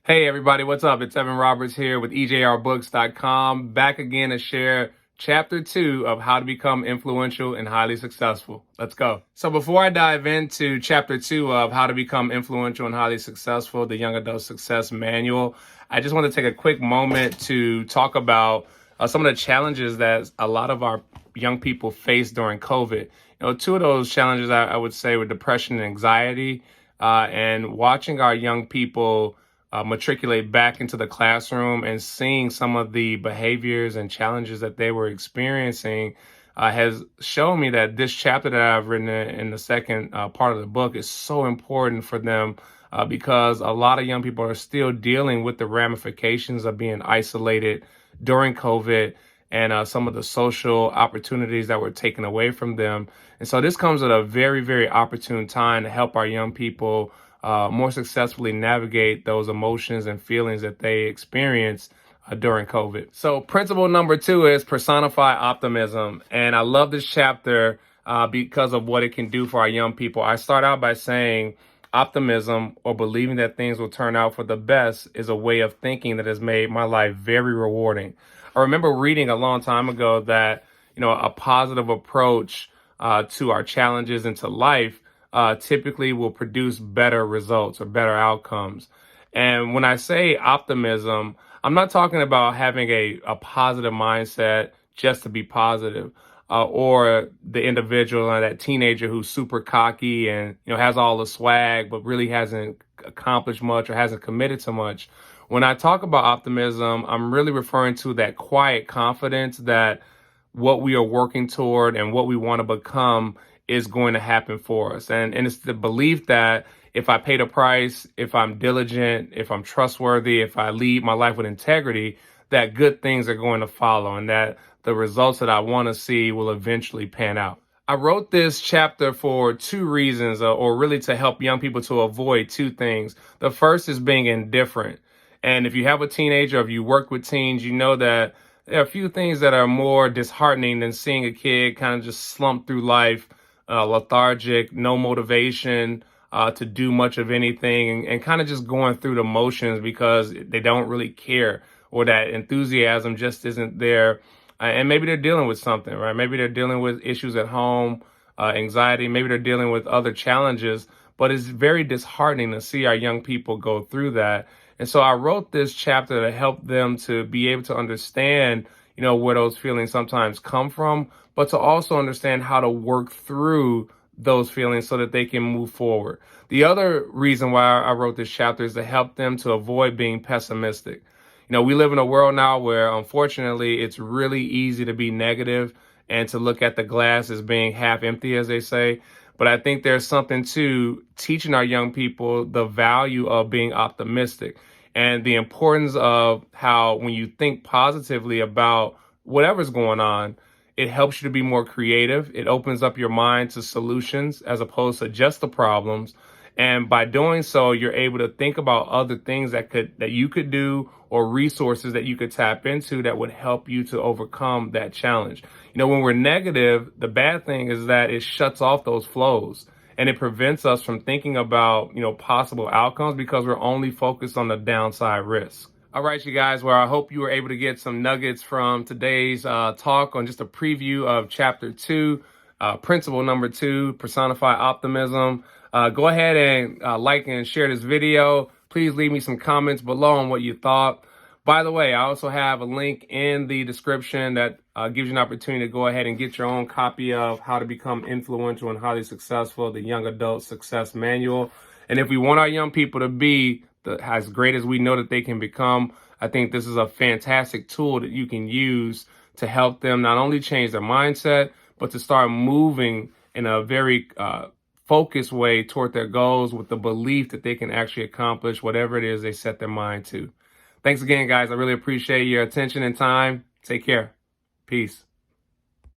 Hey everybody, what's up? It's Evan Roberts here with EJRBooks.com, back again to share chapter 2 of how to become influential and highly successful. Let's go. So before I dive into chapter 2 of how to become influential and highly successful, the Young Adult Success Manual, I just want to take a quick moment to talk about some of the challenges that a lot of our young people face during COVID. Two of those challenges I would say were depression and anxiety, and watching our young people matriculate back into the classroom and seeing some of the behaviors and challenges that they were experiencing has shown me that this chapter that I've written in the second part of the book is so important for them because a lot of young people are still dealing with the ramifications of being isolated during COVID and some of the social opportunities that were taken away from them. And so this comes at a very, very opportune time to help our young people more successfully navigate those emotions and feelings that they experience during COVID. So principle number 2 is personify optimism. And I love this chapter because of what it can do for our young people. I start out by saying optimism, or believing that things will turn out for the best, is a way of thinking that has made my life very rewarding. I remember reading a long time ago that, a positive approach to our challenges and to life typically will produce better results or better outcomes. And when I say optimism, I'm not talking about having a positive mindset just to be positive, or the individual or that teenager who's super cocky and has all the swag but really hasn't accomplished much or hasn't committed to much. When I talk about optimism, I'm really referring to that quiet confidence that what we are working toward and what we want to become is going to happen for us. And it's the belief that if I pay the price, if I'm diligent, if I'm trustworthy, if I lead my life with integrity, that good things are going to follow and that the results that I want to see will eventually pan out. I wrote this chapter for 2 reasons, or really to help young people to avoid 2 things. The first is being indifferent. And if you have a teenager, or if you work with teens, you know that there are a few things that are more disheartening than seeing a kid kind of just slump through life, lethargic, no motivation to do much of anything, and kind of just going through the motions because they don't really care, or that enthusiasm just isn't there. And maybe they're dealing with something, right? Maybe they're dealing with issues at home, anxiety. Maybe they're dealing with other challenges, but it's very disheartening to see our young people go through that. And so I wrote this chapter to help them to be able to understand, where those feelings sometimes come from, but to also understand how to work through those feelings so that they can move forward. The other reason why I wrote this chapter is to help them to avoid being pessimistic. We live in a world now where, unfortunately, it's really easy to be negative and to look at the glass as being half empty, as they say. But I think there's something to teaching our young people the value of being optimistic and the importance of how when you think positively about whatever's going on, it helps you to be more creative. It opens up your mind to solutions as opposed to just the problems. And by doing so, you're able to think about other things that you could do, or resources that you could tap into that would help you to overcome that challenge. When we're negative, the bad thing is that it shuts off those flows and it prevents us from thinking about, possible outcomes because we're only focused on the downside risk. All right, you guys. Well, I hope you were able to get some nuggets from today's talk on just a preview of chapter 2, principle number 2, personify optimism. Go ahead and like and share this video. Please leave me some comments below on what you thought. By the way, I also have a link in the description that gives you an opportunity to go ahead and get your own copy of How to Become Influential and Highly Successful, the Young Adult Success Manual. And if we want our young people to be as great as we know that they can become, I think this is a fantastic tool that you can use to help them not only change their mindset, but to start moving in a very focused way toward their goals with the belief that they can actually accomplish whatever it is they set their mind to. Thanks again, guys. I really appreciate your attention and time. Take care. Peace.